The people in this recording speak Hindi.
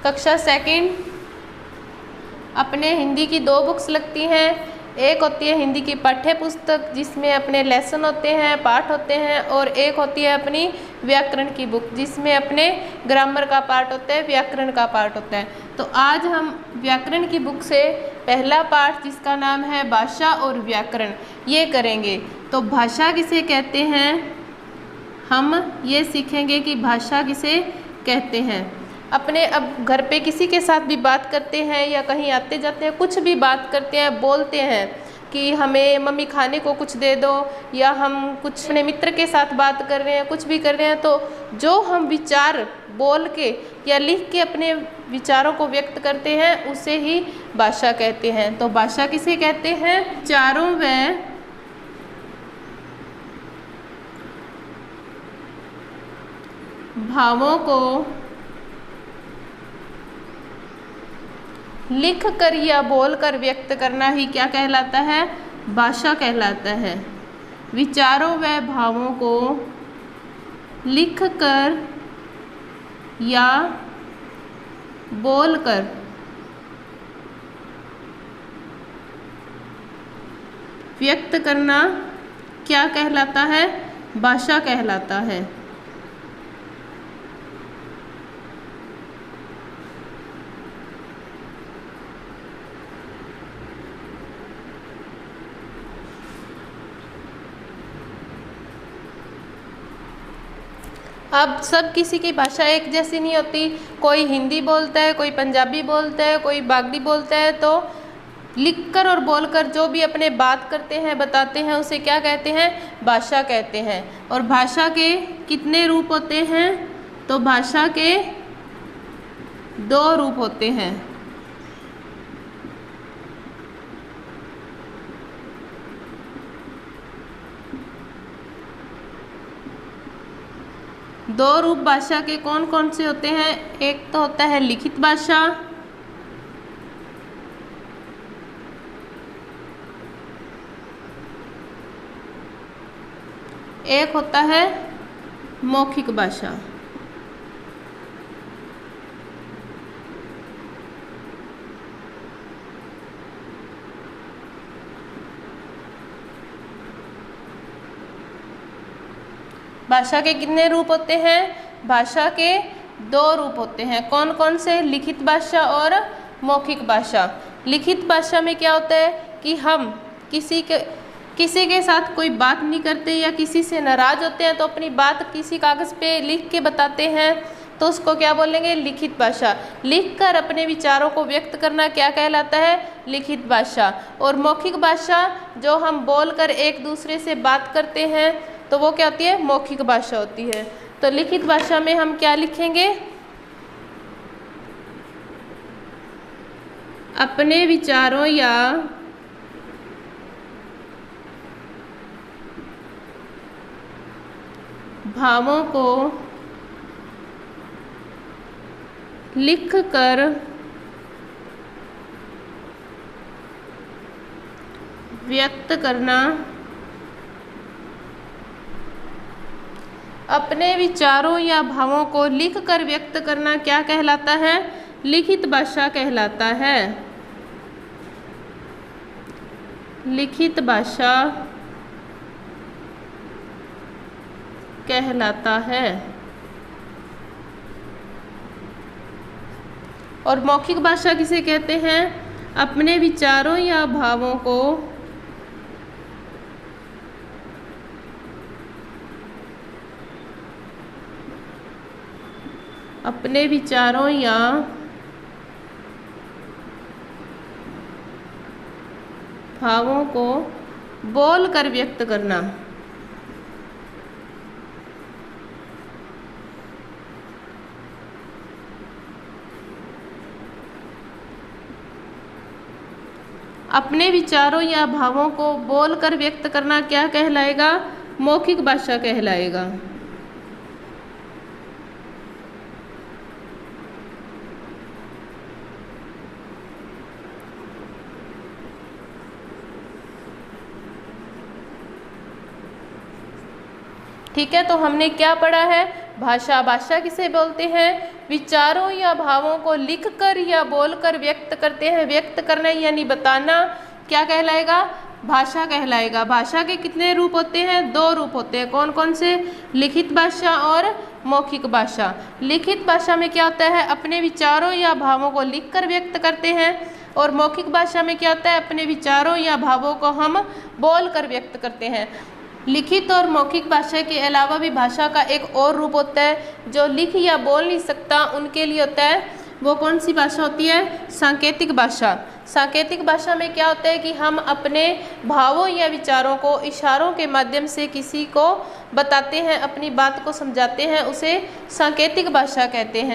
कक्षा सेकंड अपने हिंदी की 2 बुक्स लगती हैं। एक होती है हिंदी की पाठ्य पुस्तक जिसमें अपने लेसन होते हैं, पाठ होते हैं, और एक होती है अपनी व्याकरण की बुक जिसमें अपने ग्रामर का पार्ट होता है, व्याकरण का पार्ट होता है। तो आज हम व्याकरण की बुक से पहला पाठ जिसका नाम है भाषा और व्याकरण ये करेंगे। तो भाषा किसे कहते हैं, हम ये सीखेंगे कि भाषा किसे कहते हैं। अपने अब घर पे किसी के साथ भी बात करते हैं या कहीं आते जाते हैं, कुछ भी बात करते हैं, बोलते हैं कि हमें मम्मी खाने को कुछ दे दो, या हम कुछ अपने मित्र के साथ बात कर रहे हैं, कुछ भी कर रहे हैं, तो जो हम विचार बोल के या लिख के अपने विचारों को व्यक्त करते हैं उसे ही भाषा कहते हैं। तो भाषा किसे कहते हैं, विचारों व भावों को लिख कर या बोल कर व्यक्त करना ही क्या कहलाता है, भाषा कहलाता है। विचारों व भावों को लिख कर या बोल कर व्यक्त करना क्या कहलाता है, भाषा कहलाता है। अब सब किसी की भाषा एक जैसी नहीं होती, कोई हिंदी बोलता है, कोई पंजाबी बोलता है, कोई बागड़ी बोलता है। तो लिखकर और बोलकर जो भी अपने बात करते हैं, बताते हैं, उसे क्या कहते हैं, भाषा कहते हैं। और भाषा के कितने रूप होते हैं, तो भाषा के 2 रूप होते हैं। दो रूप भाषा के कौन कौन से होते हैं, एक तो होता है लिखित भाषा, एक होता है मौखिक भाषा। भाषा के कितने रूप होते हैं, भाषा के 2 रूप होते हैं। कौन कौन से, लिखित भाषा और मौखिक भाषा। लिखित भाषा में क्या होता है कि हम किसी के साथ कोई बात नहीं करते या किसी से नाराज होते हैं तो अपनी बात किसी कागज़ पे लिख के बताते हैं, तो उसको क्या बोलेंगे, लिखित भाषा। लिखकर अपने विचारों को व्यक्त करना क्या कहलाता है, लिखित भाषा। और मौखिक भाषा जो हम बोलकर एक दूसरे से बात करते हैं तो वो क्या होती है, मौखिक भाषा होती है। तो लिखित भाषा में हम क्या लिखेंगे, अपने विचारों या भावों को लिख कर व्यक्त करना, अपने विचारों या भावों को लिख कर व्यक्त करना क्या कहलाता है, लिखित भाषा कहलाता है। लिखित भाषा कहलाता है। और मौखिक भाषा किसे कहते हैं, अपने विचारों या भावों को अपने विचारों या भावों को बोल कर व्यक्त करना। अपने विचारों या भावों को बोल कर व्यक्त करना क्या कहलाएगा, मौखिक भाषा कहलाएगा। ठीक है, तो हमने क्या पढ़ा है, भाषा। भाषा किसे बोलते हैं, विचारों या भावों को लिखकर या बोलकर व्यक्त करते हैं। व्यक्त करना यानी बताना क्या कहलाएगा? भाषा कहलाएगा। भाषा के कितने रूप होते हैं? 2 रूप होते हैं। कौन कौन से? लिखित भाषा और मौखिक भाषा। लिखित भाषा में क्या होता है? अपने विचारों या भावों को लिखकर व्यक्त करते हैं। और मौखिक भाषा में क्या होता है? अपने विचारों या भावों को हम बोलकर व्यक्त करते हैं। लिखित और मौखिक भाषा के अलावा भी भाषा का एक और रूप होता है जो लिख या बोल नहीं सकता, उनके लिए होता है। वो कौन सी भाषा होती है? सांकेतिक भाषा। सांकेतिक भाषा में क्या होता है कि हम अपने भावों या विचारों को इशारों के माध्यम से किसी को बताते हैं, अपनी बात को समझाते हैं, उसे सांकेतिक भाषा कहते हैं।